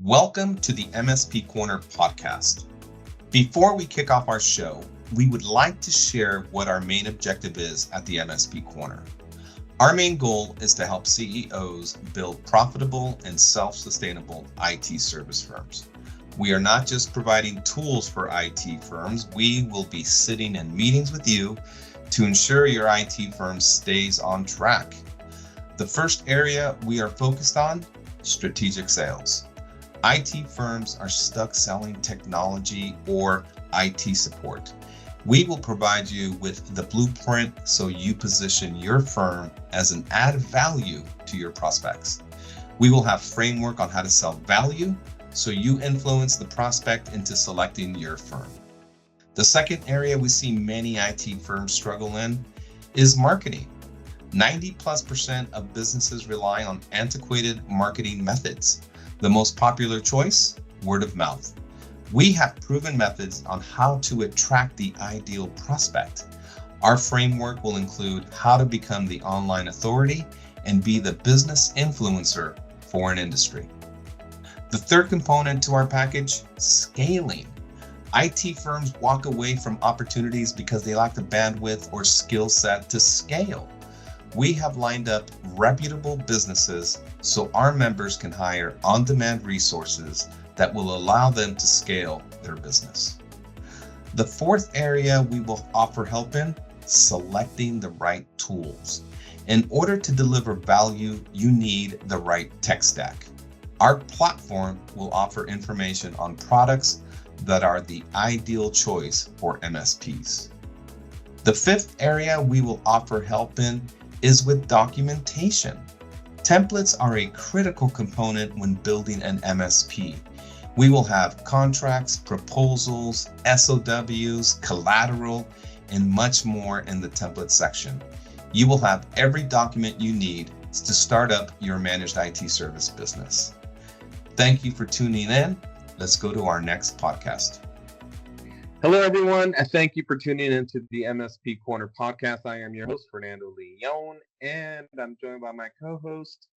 Welcome to the MSP Corner podcast. Before we kick off our show, we would like to share what our main objective is at the MSP Corner. Our main goal is to help CEOs build profitable and self-sustainable IT service firms. We are not just providing tools for IT firms, we will be sitting in meetings with you to ensure your IT firm stays on track. The first area we are focused on, strategic sales. IT firms are stuck selling technology or IT support. We will provide you with the blueprint so you position your firm as an added value to your prospects. We will have framework on how to sell value so you influence the prospect into selecting your firm. The second area we see many IT firms struggle in is marketing. 90+% of businesses rely on antiquated marketing methods. The most popular choice, word of mouth. We have proven methods on how to attract the ideal prospect. Our framework will include how to become the online authority and be the business influencer for an industry. The third component to our package, scaling. IT firms walk away from opportunities because they lack the bandwidth or skill set to scale. We have lined up reputable businesses so our members can hire on-demand resources that will allow them to scale their business. The fourth area we will offer help in, selecting the right tools. In order to deliver value, you need the right tech stack. Our platform will offer information on products that are the ideal choice for MSPs. The fifth area we will offer help in is with documentation. Templates are a critical component when building an MSP. We will have contracts, proposals, SOWs, collateral, and much more in the template section. You will have every document you need to start up your managed IT service business. Thank you for tuning in. Let's go to our next podcast. Hello, everyone, and thank you for tuning into the MSP Corner podcast. I am your host, Fernando Leon, and I'm joined by my co-host,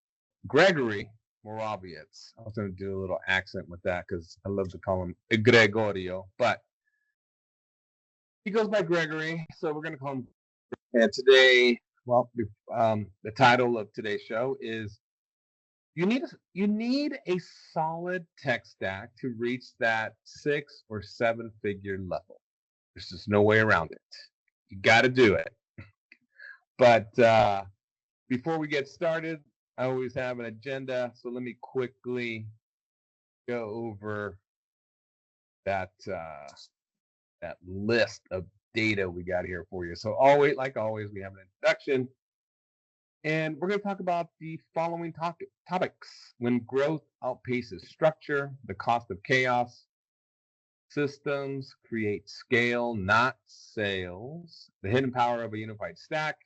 Gregory Moraviec. I was going to do a little accent with that because I love to call him Gregorio, but he goes by Gregory, so we're going to call him. And today, the title of today's show is You need a solid tech stack to reach that 6 or 7 figure level. There's just no way around it. You got to do it. But before we get started, I always have an agenda. So let me quickly go over that list of data we got here for you. So like always, we have an introduction. And we're going to talk about the following topics. When growth outpaces structure, the cost of chaos, systems create scale, not sales, the hidden power of a unified stack,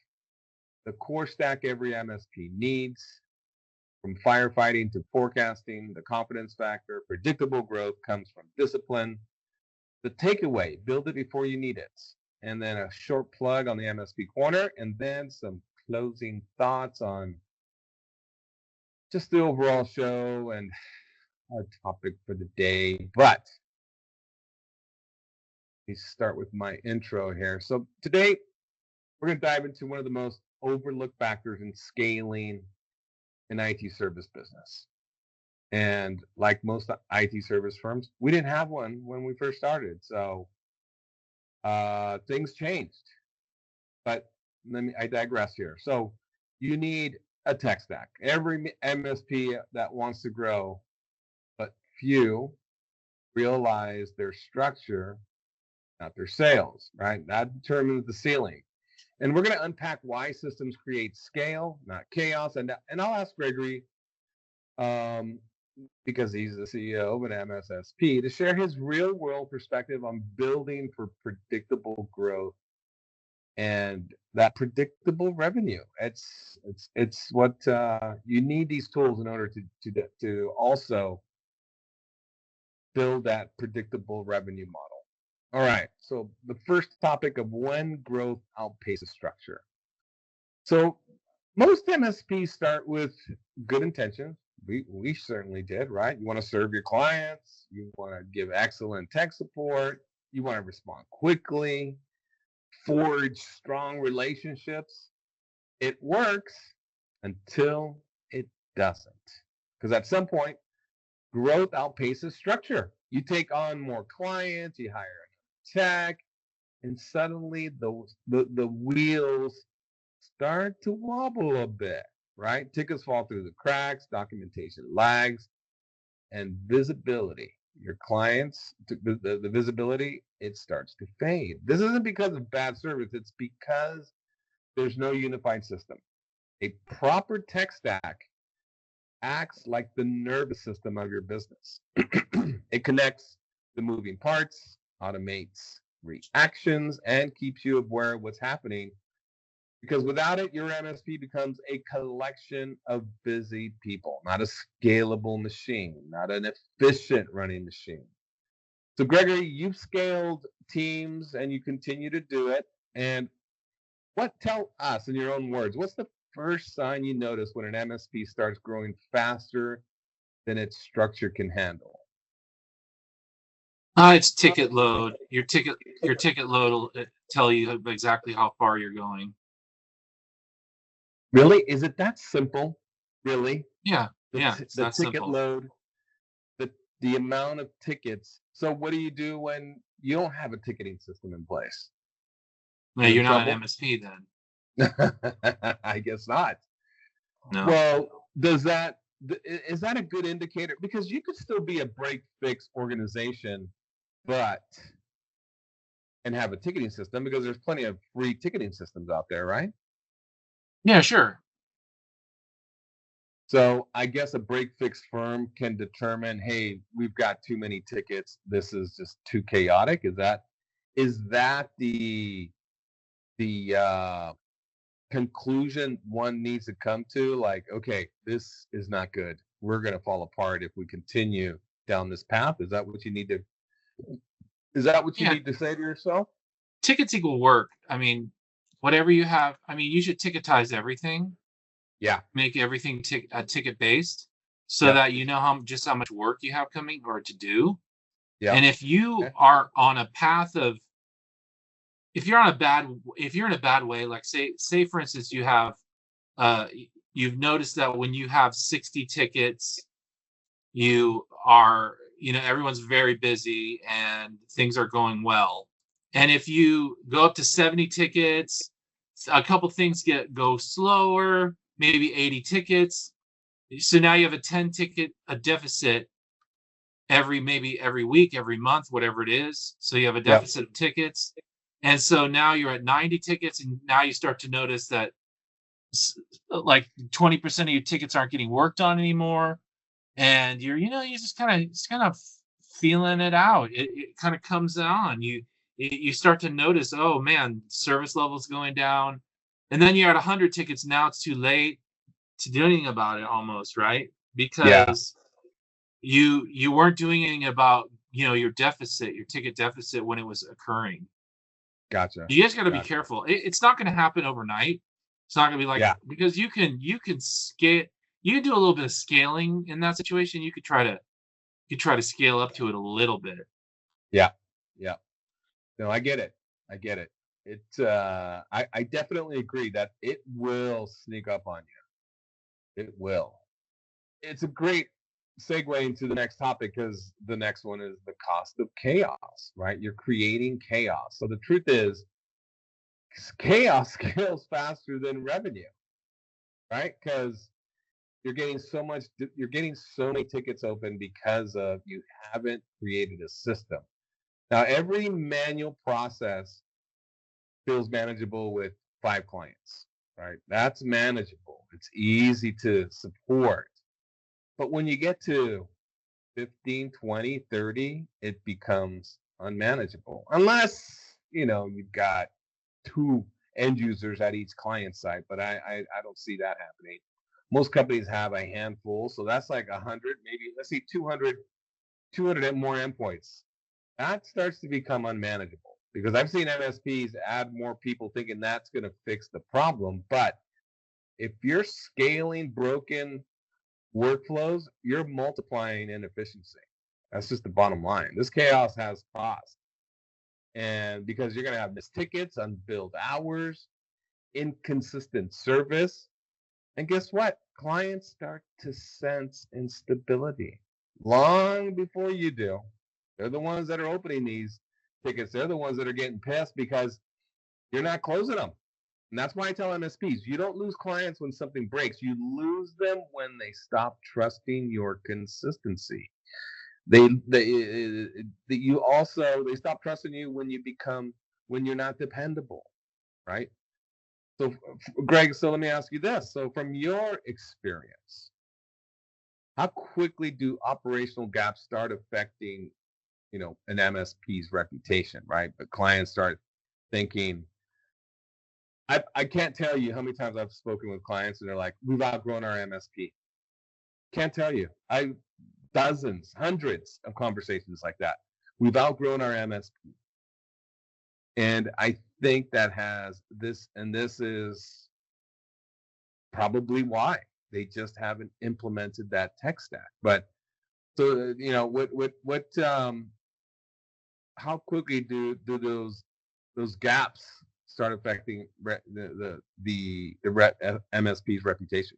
the core stack every MSP needs, from firefighting to forecasting, the confidence factor, predictable growth comes from discipline, the takeaway, build it before you need it, and then a short plug on the MSP Corner, and then some closing thoughts on just the overall show and our topic for the day. But let me start with my intro here. So today we're going to dive into one of the most overlooked factors in scaling an IT service business. And like most IT service firms, we didn't have one when we first started. So things changed. But I digress here. So you need a tech stack. Every MSP that wants to grow, but few realize their structure, not their sales, right? That determines the ceiling. And we're going to unpack why systems create scale, not chaos. And I'll ask Gregory, because he's the CEO of an MSSP, to share his real world perspective on building for predictable growth and that predictable revenue. It's what you need these tools in order to also build that predictable revenue model. All right. So the first topic of when growth outpaces structure. So most MSPs start with good intentions, We certainly did, right? You want to serve your clients. You want to give excellent tech support. You want to respond quickly, forge strong relationships. It works until it doesn't. Because at some point, growth outpaces structure. You take on more clients, you hire tech, and suddenly the wheels start to wobble a bit, right? Tickets fall through the cracks, documentation lags, and visibility. Your clients, the visibility, it starts to fade. This isn't because of bad service, it's because there's no unified system. A proper tech stack acts like the nervous system of your business. It connects the moving parts, automates reactions, and keeps you aware of what's happening. Because without it, your MSP becomes a collection of busy people, not a scalable machine, not an efficient running machine. So, Gregory, you've scaled teams and you continue to do it. And tell us in your own words, what's the first sign you notice when an MSP starts growing faster than its structure can handle? It's ticket load. Your ticket load will tell you exactly how far you're going. Really? Is it that simple? Really? Yeah. It's the ticket simple. Load, the amount of tickets. So what do you do when you don't have a ticketing system in place? No, you're not an MSP then. I guess not. No. Well, is that a good indicator? Because you could still be a break-fix organization, and have a ticketing system, because there's plenty of free ticketing systems out there, right? Yeah, sure. So I guess a break-fix firm can determine, hey, we've got too many tickets. This is just too chaotic. Is that the conclusion one needs to come to? Like, okay, this is not good. We're going to fall apart if we continue down this path. Is that what you need to? Is that what you need to say to yourself? Tickets equal work. I mean, whatever you have. I mean, you should ticketize everything. Yeah. Make everything ticket based, so that you know how much work you have coming or to do. Yeah. And if you are on a path of, if you're in a bad way, like say for instance, you have, you've noticed that when you have 60 tickets, you are, everyone's very busy and things are going well. And if you go up to 70 tickets, a couple things go slower, maybe 80 tickets. So now you have a deficit every week, every month, whatever it is. So you have a deficit of tickets. And so now you're at 90 tickets, and now you start to notice that like 20% of your tickets aren't getting worked on anymore. And you're just kind of feeling it out. It kind of comes on. You start to notice, oh man, service levels going down. And then you're at 100 tickets. Now it's too late to do anything about it, almost, right? Because you weren't doing anything about your ticket deficit when it was occurring. Gotcha. You guys got to be careful. It's not going to happen overnight. It's not going to be like, because you can scale. You can do a little bit of scaling in that situation. You could try to scale up to it a little bit. Yeah. No, I get it. It's I definitely agree that it will sneak up on you. It will. It's a great segue into the next topic, because the next one is the cost of chaos, right? You're creating chaos. So the truth is, chaos scales faster than revenue, right? Because you're getting so many tickets open because you haven't created a system. Now, every manual process feels manageable with 5 clients, right? That's manageable. It's easy to support. But when you get to 15, 20, 30, it becomes unmanageable. Unless, you've got 2 end users at each client site, but I don't see that happening. Most companies have a handful, so that's like 100, maybe, let's see, 200 and more endpoints. That starts to become unmanageable, because I've seen MSPs add more people thinking that's going to fix the problem. But if you're scaling broken workflows, you're multiplying inefficiency. That's just the bottom line. This chaos has cost. And because you're going to have missed tickets, unbilled hours, inconsistent service. And guess what? Clients start to sense instability long before you do. They're the ones that are opening these tickets. They're the ones that are getting pissed because you're not closing them. And that's why I tell MSPs, you don't lose clients when something breaks. You lose them when they stop trusting your consistency. They stop trusting you when you're not dependable, right? So, Greg, let me ask you this. So from your experience, how quickly do operational gaps start affecting, an MSP's reputation, right? But clients start thinking, I can't tell you how many times I've spoken with clients and they're like, we've outgrown our MSP. Can't tell you. Dozens, hundreds of conversations like that. We've outgrown our MSP. And I think that has this, and this is probably why they just haven't implemented that tech stack. But so, how quickly do those gaps start affecting the MSP's reputation?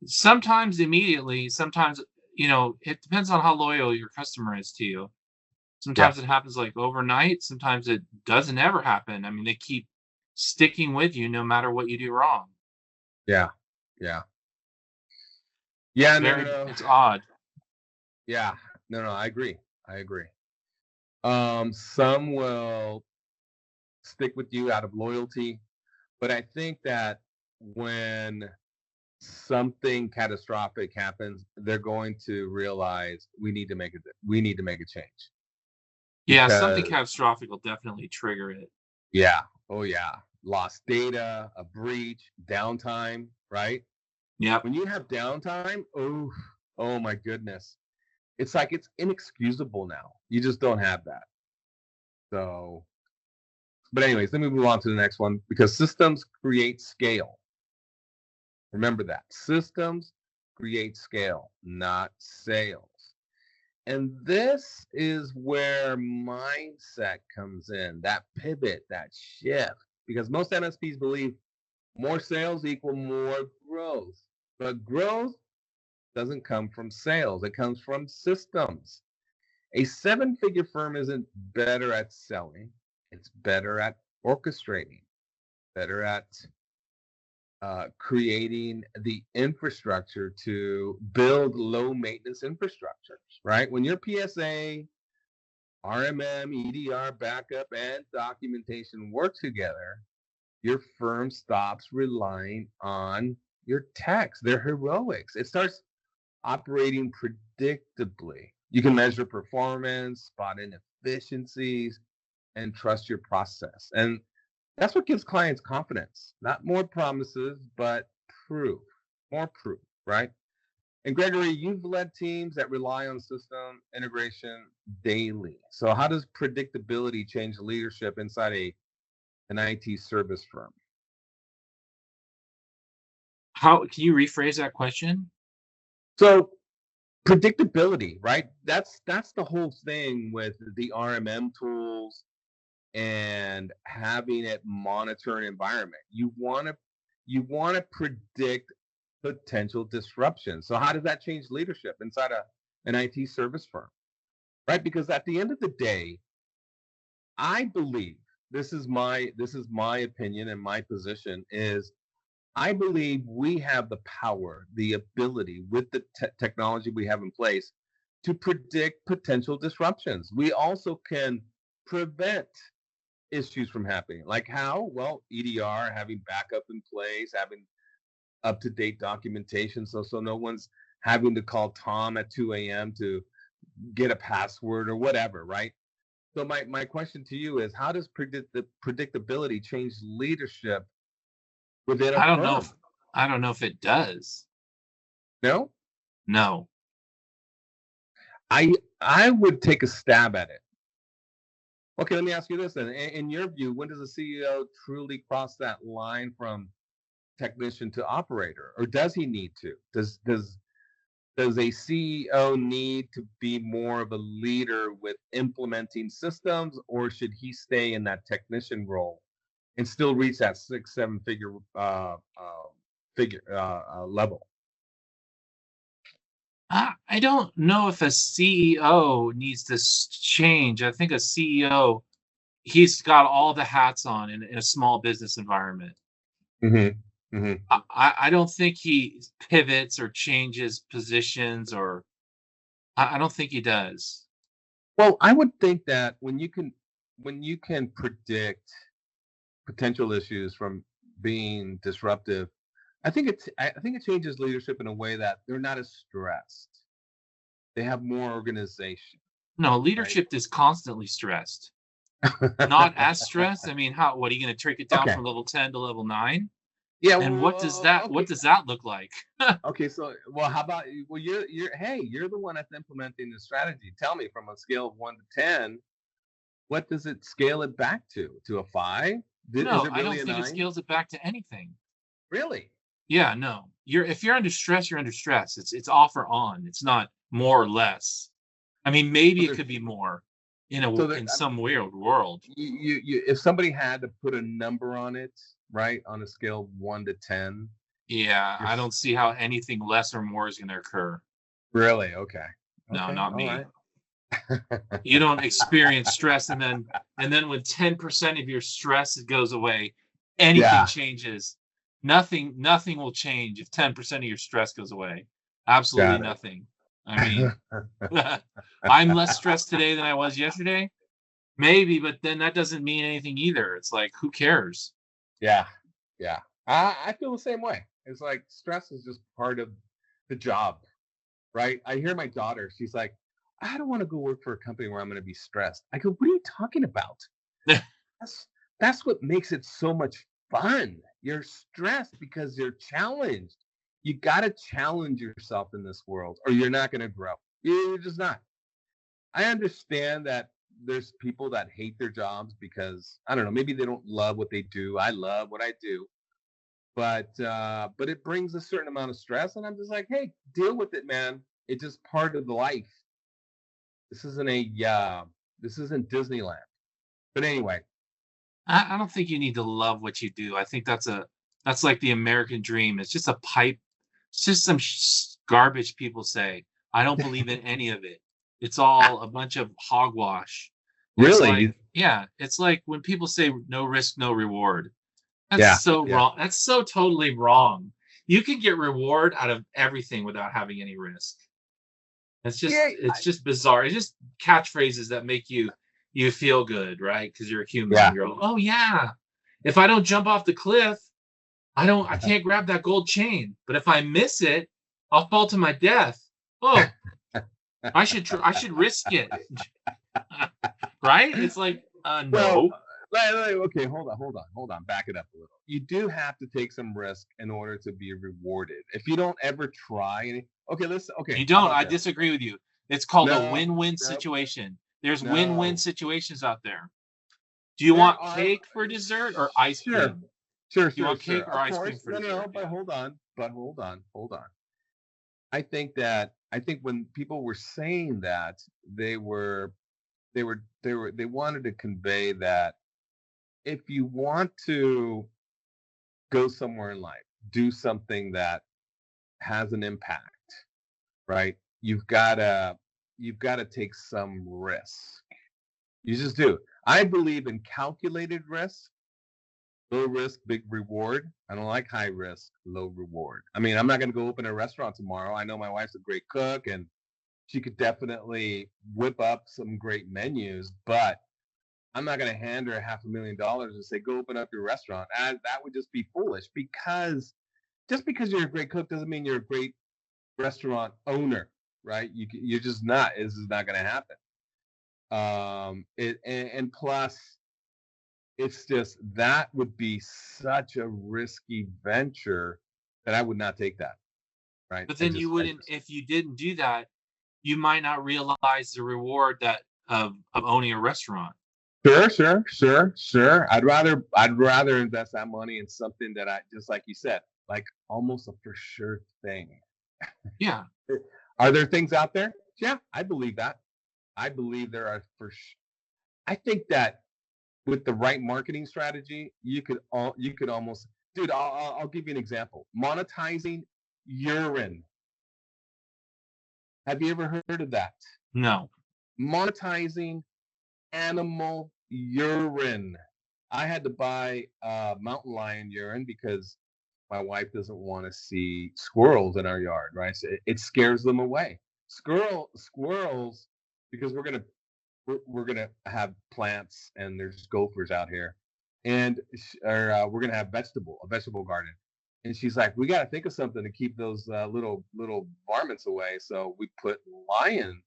Sometimes immediately, sometimes, it depends on how loyal your customer is to you. Sometimes it happens like overnight. Sometimes it doesn't ever happen. I mean, they keep sticking with you no matter what you do wrong. Yeah. It's odd. Yeah. No, I agree. Some will stick with you out of loyalty, but I think that when something catastrophic happens, they're going to realize we need to make a change. Yeah, something catastrophic will definitely trigger it. Yeah. Oh yeah. Lost data, a breach, downtime, right? Yeah. When you have downtime, oh my goodness. It's like it's inexcusable now. You just don't have that. So, but anyways, let me move on to the next one, because systems create scale. Remember that. Systems create scale, not sales. And this is where mindset comes in, that pivot, that shift, because most MSPs believe more sales equal more growth. But growth doesn't come from sales. It comes from systems. A 7-figure firm isn't better at selling. It's better at orchestrating, better at creating the infrastructure to build low maintenance infrastructures, right? When your PSA, RMM, EDR, backup, and documentation work together, your firm stops relying on your techs, their heroics. It starts operating predictably. You can measure performance, spot inefficiencies, and trust your process. And that's what gives clients confidence. Not more promises, but proof. More proof, right? And Gregory, you've led teams that rely on system integration daily. So how does predictability change leadership inside an IT service firm? How can you rephrase that question? So predictability, right? That's the whole thing with the RMM tools and having it monitor an environment. You want to predict potential disruption. So how does that change leadership inside an IT service firm? Right? Because at the end of the day, I believe, this is my opinion and my position, is I believe we have the power, the ability, with the technology we have in place, to predict potential disruptions. We also can prevent issues from happening. Like how? Well, EDR, having backup in place, having up-to-date documentation, so no one's having to call Tom at 2 a.m. to get a password or whatever, right? So my question to you is, how does predictability change leadership within a firm? I don't know if it does. No? No. I would take a stab at it. Okay, let me ask you this then. In your view, when does a CEO truly cross that line from technician to operator, or does he need to? Does a CEO need to be more of a leader with implementing systems, or should he stay in that technician role and still reach that 6-7 figure level? I don't know if a CEO needs to change. I think a CEO, he's got all the hats on in a small business environment. Mm-hmm. Mm-hmm. I don't think he pivots or changes positions, or I don't think he does. Well, I would think that when you can predict potential issues from being disruptive, I think it changes leadership in a way that they're not as stressed. They have more organization. No, leadership is constantly stressed. Not as stressed. I mean, what are you going to take it down from level 10 to level 9? Yeah. And what does that look like? Okay, so how about you're the one that's implementing the strategy. Tell me, from a scale of 1 to 10, what does it scale it back to? To a 5? No, I don't think it scales it back to anything. Really? Yeah, no. If you're under stress, you're under stress. It's off or on. It's not more or less. I mean, maybe it could be more in some weird world. You if somebody had to put a number on it, right, on a scale of 1 to 10. Yeah, I don't see how anything less or more is going to occur. Really? Okay. No, not me. Right. You don't experience stress, and then when 10% of your stress goes away, anything changes. Nothing will change if 10% of your stress goes away. Absolutely nothing. I mean, I'm less stressed today than I was yesterday. Maybe, but then that doesn't mean anything either. It's like, who cares? Yeah. I feel the same way. It's like stress is just part of the job, right? I hear my daughter, she's like, I don't want to go work for a company where I'm going to be stressed. I go, what are you talking about? That's what makes it so much fun. You're stressed because you're challenged. You got to challenge yourself in this world, or you're not going to grow. You're just not. I understand that there's people that hate their jobs because, I don't know, maybe they don't love what they do. I love what I do. But it brings a certain amount of stress, and I'm just like, hey, deal with it, man. It's just part of the life. This isn't Disneyland. But anyway, I don't think you need to love what you do. I think that's like the American dream. It's just a pipe. It's just some garbage people say. I don't believe in any of it. It's all a bunch of hogwash. Really? It's like when people say no risk, no reward. That's so wrong. That's so totally wrong. You can get reward out of everything without having any risk. It's just bizarre. It's just catchphrases that make you feel good, right? Because you're a human. Yeah. You're like, oh yeah. If I don't jump off the cliff, I can't grab that gold chain. But if I miss it, I'll fall to my death. Oh, I should risk it. Right? It's like, no. Well, okay, hold on. Back it up a little. You do have to take some risk in order to be rewarded. If you don't ever try any, you don't. I disagree with you. It's called a win-win situation. There's win-win situations out there. Do you want cake for dessert or ice cream? Sure. Do you want cake or ice cream for dessert? No, but hold on. I think when people were saying that, they wanted to convey that if you want to go somewhere in life, do something that has an impact, right? You've got to take some risk. You just do. I believe in calculated risk. Low risk, big reward. I don't like high risk, low reward. I mean, I'm not going to go open a restaurant tomorrow. I know my wife's a great cook and she could definitely whip up some great menus, but I'm not going to hand her $500,000 and say, go open up your restaurant. And that would just be foolish, because just because you're a great cook doesn't mean you're a great restaurant owner, right? You're just not. This is not going to happen. And plus, it's just, that would be such a risky venture that I would not take that, right? But then you wouldn't, if you didn't do that, you might not realize the reward that of owning a restaurant. Sure. I'd rather invest that money in something that, I just like you said, like almost a for sure thing. Yeah. Are there things out there? Yeah, I believe that. I believe there are I think that with the right marketing strategy, you could almost, dude. I'll give you an example. Monetizing urine. Have you ever heard of that? No. Monetizing animal urine. I had to buy mountain lion urine because my wife doesn't want to see squirrels in our yard, right? So it scares them away. Squirrels, because we're gonna have plants and there's gophers out here, and we're gonna have a vegetable garden. And she's like, we got to think of something to keep those little varmints away. So we put lion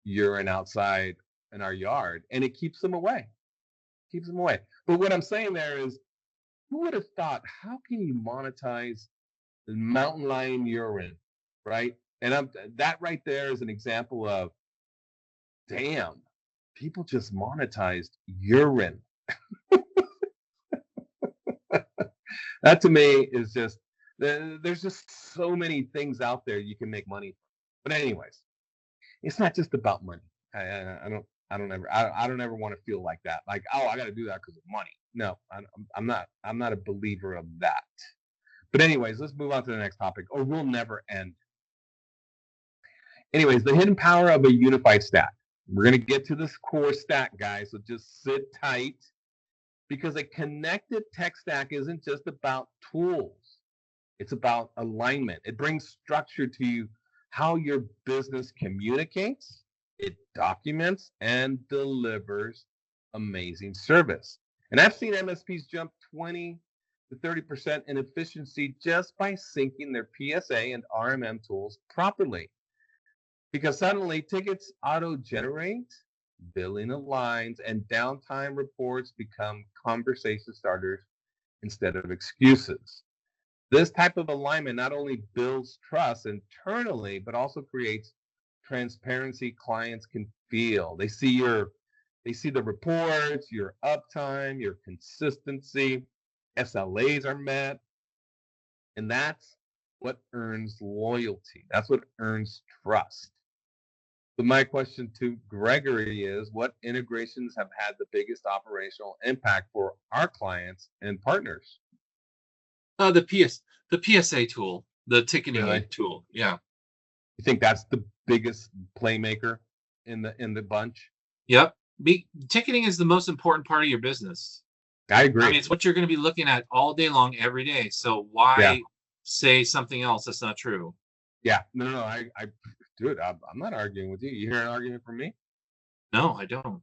urine outside in our yard, and it keeps them away. But what I'm saying there is, who would have thought? How can you monetize mountain lion urine, right? And that right there is an example of, damn, people just monetized urine. That to me is just, there's just so many things out there you can make money. But anyways, it's not just about money. I don't ever want to feel like that. Like, oh, I got to do that because of money. No, I'm not a believer of that. But anyways, let's move on to the next topic, or we'll never end. Anyways, the hidden power of a unified stack. We're going to get to this core stack, guys, so just sit tight, because a connected tech stack isn't just about tools. It's about alignment. It brings structure to how your business communicates, it documents, and delivers amazing service. And I've seen MSPs jump 20 to 30% in efficiency just by syncing their PSA and RMM tools properly. Because suddenly tickets auto-generate, billing aligns, and downtime reports become conversation starters instead of excuses. This type of alignment not only builds trust internally, but also creates transparency clients can feel. They see the reports, your uptime, your consistency, SLAs are met, and that's what earns loyalty. That's what earns trust. So my question to Gregory is, what integrations have had the biggest operational impact for our clients and partners? The PSA tool, the ticketing tool. Yeah. You think that's the biggest playmaker in the bunch? Yep. Ticketing is the most important part of your business. I agree. I mean, it's what you're going to be looking at all day long, every day. So why say something else that's not true? Yeah. No. I dude, I'm not arguing with you. You hear an argument from me? No, I don't.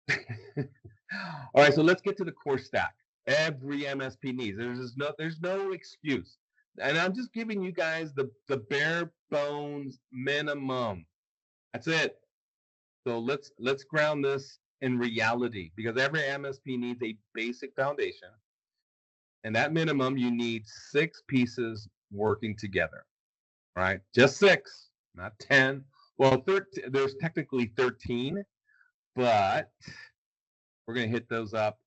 All right, so let's get to the core stack. Every MSP needs. There's no excuse. And I'm just giving you guys the bare bones minimum. That's it. So let's ground this in reality, because every MSP needs a basic foundation. And that minimum, you need 6 pieces working together. Right? Just 6, not 10. Well, there's technically 13, but we're going to hit those up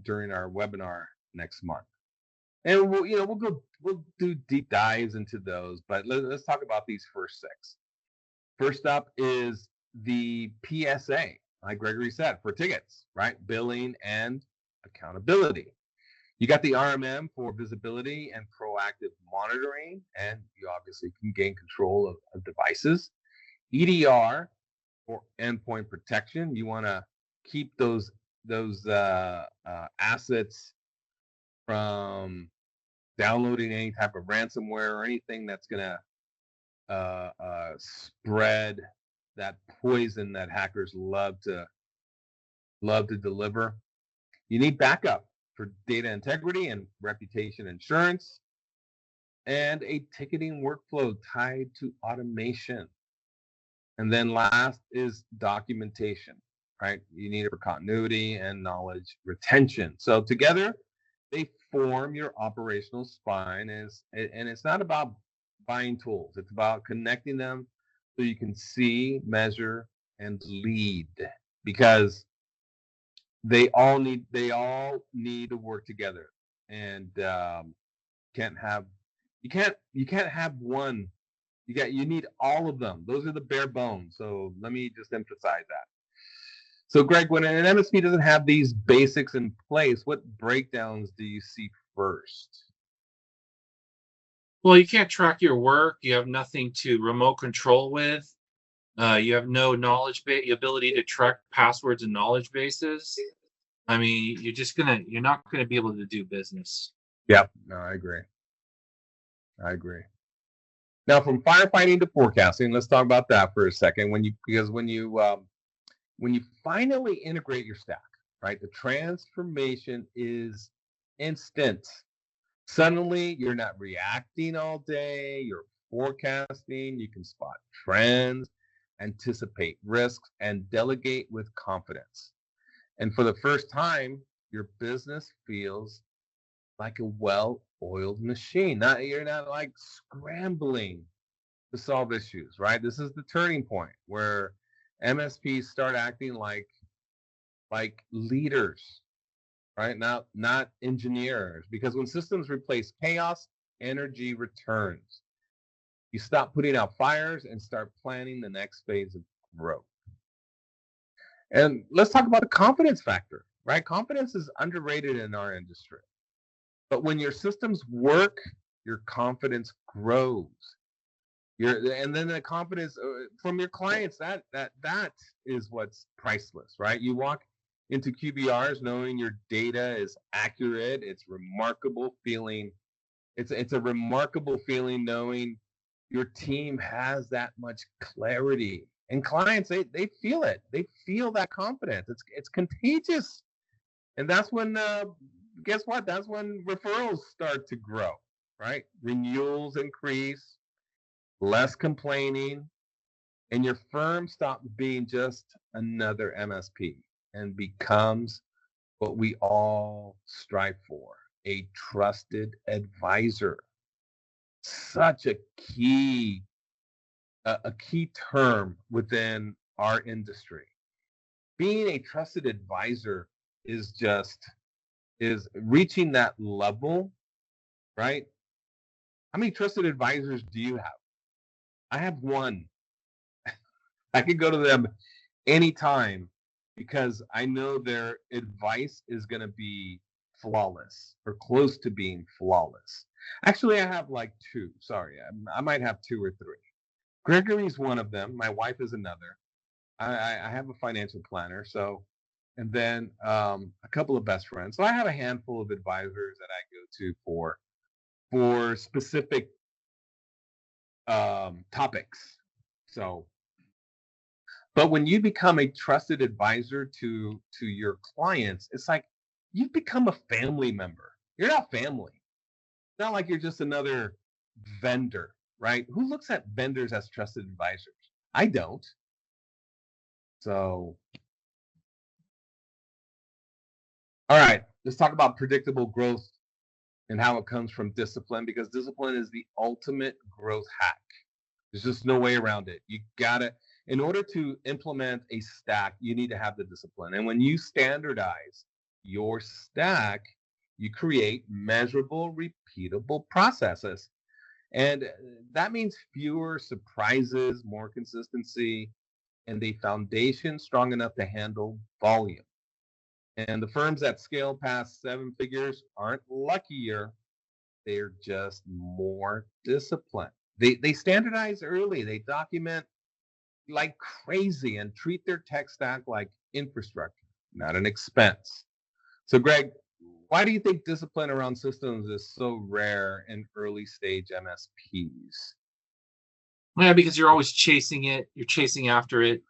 during our webinar next month. And we'll do deep dives into those, but let's talk about these first 6. First up is the PSA, like Gregory said, for tickets, right? Billing and accountability. You got the RMM for visibility and proactive monitoring, and you obviously can gain control of devices. EDR for endpoint protection. You want to keep those assets from downloading any type of ransomware or anything that's going to spread that poison that hackers love to deliver. You need backup for data integrity and reputation insurance, and a ticketing workflow tied to automation. And then last is documentation, right? You need it for continuity and knowledge retention. So together, they form your operational spine. And it's not about buying tools. It's about connecting them so you can see, measure, and lead, because they all need to work together, and can't have You can't have one. You need all of them. Those are the bare bones. So let me just emphasize that. So Greg, when an MSP doesn't have these basics in place, what breakdowns do you see first? Well, you can't track your work. You have nothing to remote control with. You have no knowledge base, ability to track passwords and knowledge bases. I mean, you're not gonna be able to do business. Yep. No, I agree. Now, from firefighting to forecasting, let's talk about that for a second. When you finally integrate your stack, right, the transformation is instant. Suddenly, you're not reacting all day. You're forecasting. You can spot trends, anticipate risks, and delegate with confidence. And for the first time, your business feels like a well-oiled machine. You're not like scrambling to solve issues, right? This is the turning point where MSPs start acting like leaders, right? Not engineers. Because when systems replace chaos, energy returns. You stop putting out fires and start planning the next phase of growth. And let's talk about the confidence factor, right? Confidence is underrated in our industry. But when your systems work, your confidence grows. And then the confidence from your clients, that is what's priceless, right? You walk into QBRs knowing your data is accurate. It's remarkable feeling. It's a remarkable feeling knowing your team has that much clarity. And clients, they feel it. They feel that confidence. It's contagious. And that's when guess what? That's when referrals start to grow, right? Renewals increase, less complaining, and your firm stops being just another MSP and becomes what we all strive for, a trusted advisor. Such a key term within our industry. Being a trusted advisor is reaching that level, right? How many trusted advisors do you have? I have one. I can go to them anytime because I know their advice is going to be flawless or close to being flawless. Actually, I have like two. Sorry, I might have two or three. Gregory's one of them. My wife is another. I have a financial planner. So, and then a couple of best friends. So I have a handful of advisors that I go to for specific topics. So, but when you become a trusted advisor to your clients, it's like you've become a family member. You're not family. It's not like you're just another vendor, right? Who looks at vendors as trusted advisors? I don't. So, all right, let's talk about predictable growth and how it comes from discipline, because discipline is the ultimate growth hack. There's just no way around it. You gotta, in order to implement a stack, you need to have the discipline. And when you standardize your stack, you create measurable, repeatable processes. And that means fewer surprises, more consistency, and a foundation strong enough to handle volume. And the firms that scale past 7 figures aren't luckier. They're just more disciplined. They standardize early. They document like crazy and treat their tech stack like infrastructure, not an expense. So, Greg, why do you think discipline around systems is so rare in early stage MSPs? Yeah, because you're always chasing it. You're chasing after it.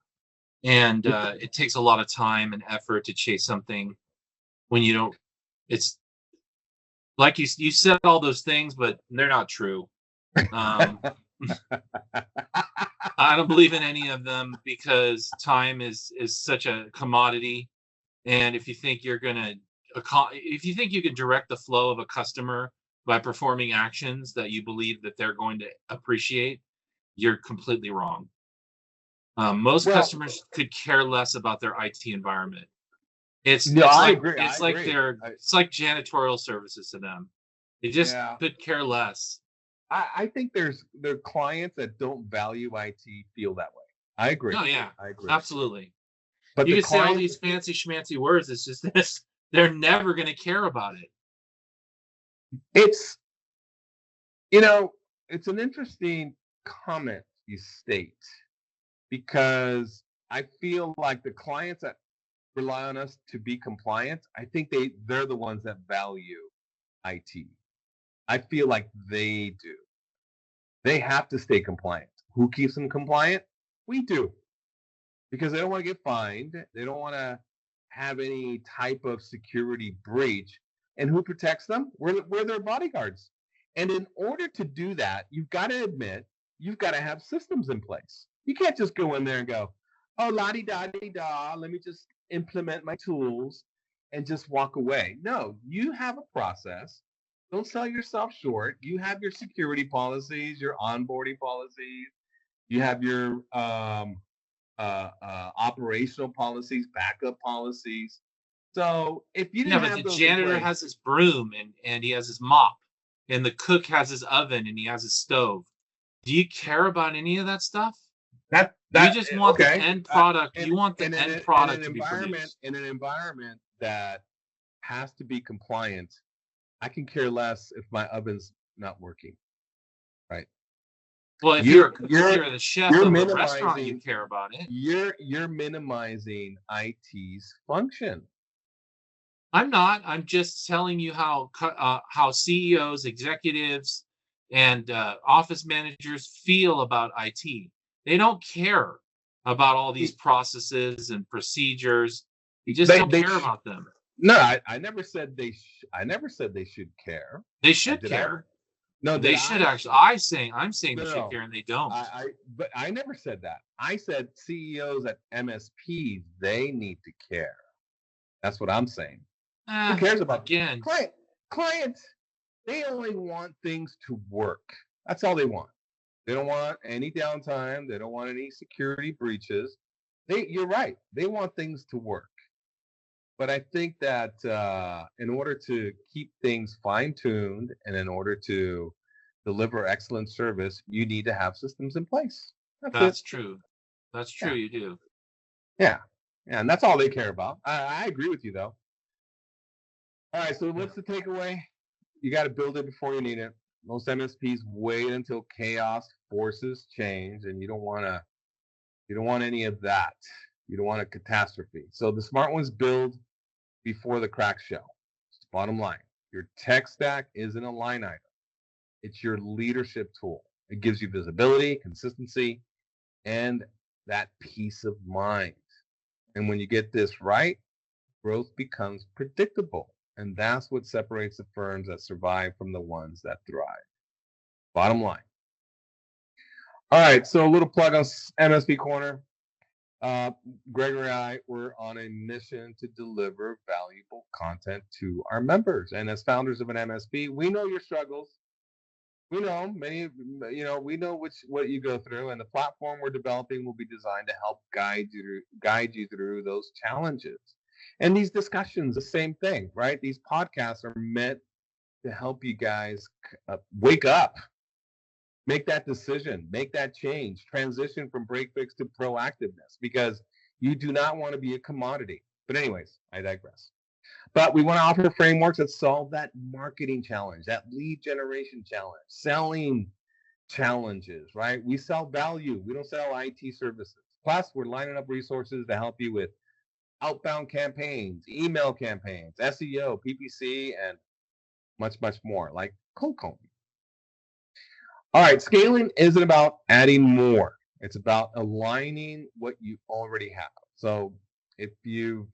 And it takes a lot of time and effort to chase something when you don't. It's like you said all those things, but they're not true. I don't believe in any of them because time is such a commodity. And if you think you can direct the flow of a customer by performing actions that you believe that they're going to appreciate, you're completely wrong. Most customers could care less about their IT environment. It's like janitorial services to them. They just could care less. I think there are clients that don't value IT feel that way. I agree. No, yeah, I agree. Absolutely. But you can say all these fancy schmancy words. It's just this. They're never going to care about it. It's, it's an interesting comment you state, because I feel like the clients that rely on us to be compliant, I think they're the ones that value IT. I feel like they do. They have to stay compliant. Who keeps them compliant? We do. Because they don't want to get fined. They don't want to have any type of security breach. And who protects them? We're their bodyguards. And in order to do that, you've got to admit, you've got to have systems in place. You can't just go in there and go, oh, la-di-da-di-da, let me just implement my tools and just walk away. No, you have a process. Don't sell yourself short. You have your security policies, your onboarding policies. You have your operational policies, backup policies. So if you didn't have but the janitor has his broom and he has his mop, and the cook has his oven and he has his stove. Do you care about any of that stuff? You just want the end product. You want the end product to be produced. In an environment that has to be compliant, I can care less if my oven's not working. Right. Well, if you're the chef of a restaurant, you care about it. You're minimizing IT's function. I'm not. I'm just telling you how CEOs, executives, and office managers feel about IT. They don't care about all these processes and procedures. You just don't care about them. No, I never said they. I never said they should care. They should care. No, they should actually. I'm saying they should care, and they don't. But I never said that. I said CEOs at MSPs, they need to care. That's what I'm saying. Who cares about clients? They only want things to work. That's all they want. They don't want any downtime. They don't want any security breaches. You're right. They want things to work. But I think that in order to keep things fine-tuned and in order to deliver excellent service, you need to have systems in place. That's true. That's true. Yeah. You do. Yeah. And that's all they care about. I agree with you, though. All right. So what's the takeaway? You got to build it before you need it. Most MSPs wait until chaos forces change, and you don't want any of that. You don't want a catastrophe. So the smart ones build before the cracks show. It's bottom line. Your tech stack isn't a line item. It's your leadership tool. It gives you visibility, consistency, and that peace of mind. And when you get this right, growth becomes predictable. And that's what separates the firms that survive from the ones that thrive. Bottom line. All right, so a little plug on MSP Corner. Gregory and I were on a mission to deliver valuable content to our members. And as founders of an MSP, we know your struggles. We know we know what you go through, and the platform we're developing will be designed to help guide you through those challenges. And these discussions, the same thing, right? These podcasts are meant to help you guys wake up, make that decision, make that change, transition from break fix to proactiveness, because you do not want to be a commodity. But anyways, I digress. But we want to offer frameworks that solve that marketing challenge, that lead generation challenge, selling challenges, right? We sell value. We don't sell IT services. Plus, we're lining up resources to help you with outbound campaigns, email campaigns, SEO, PPC, and much, much more, like cold calling. All right, scaling isn't about adding more. It's about aligning what you already have. So if you're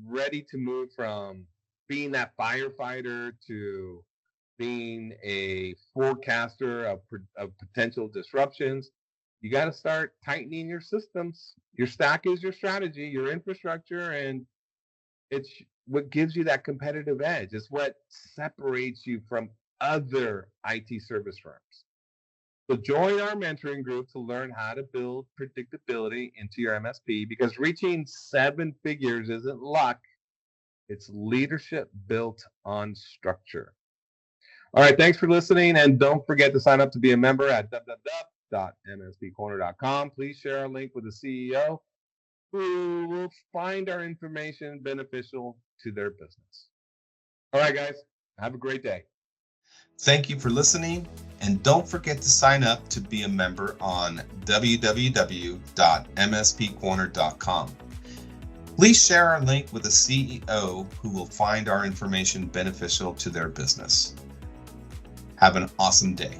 ready to move from being that firefighter to being a forecaster of potential disruptions, you got to start tightening your systems. Your stack is your strategy, your infrastructure, and it's what gives you that competitive edge. It's what separates you from other IT service firms. So join our mentoring group to learn how to build predictability into your MSP, because reaching 7 figures isn't luck. It's leadership built on structure. All right, thanks for listening, and don't forget to sign up to be a member at www.mspcorner.com. Please share our link with the CEO who will find our information beneficial to their business. All right, guys, have a great day. Thank you for listening, and don't forget to sign up to be a member on www.mspcorner.com. Please share our link with a CEO who will find our information beneficial to their business. Have an awesome day.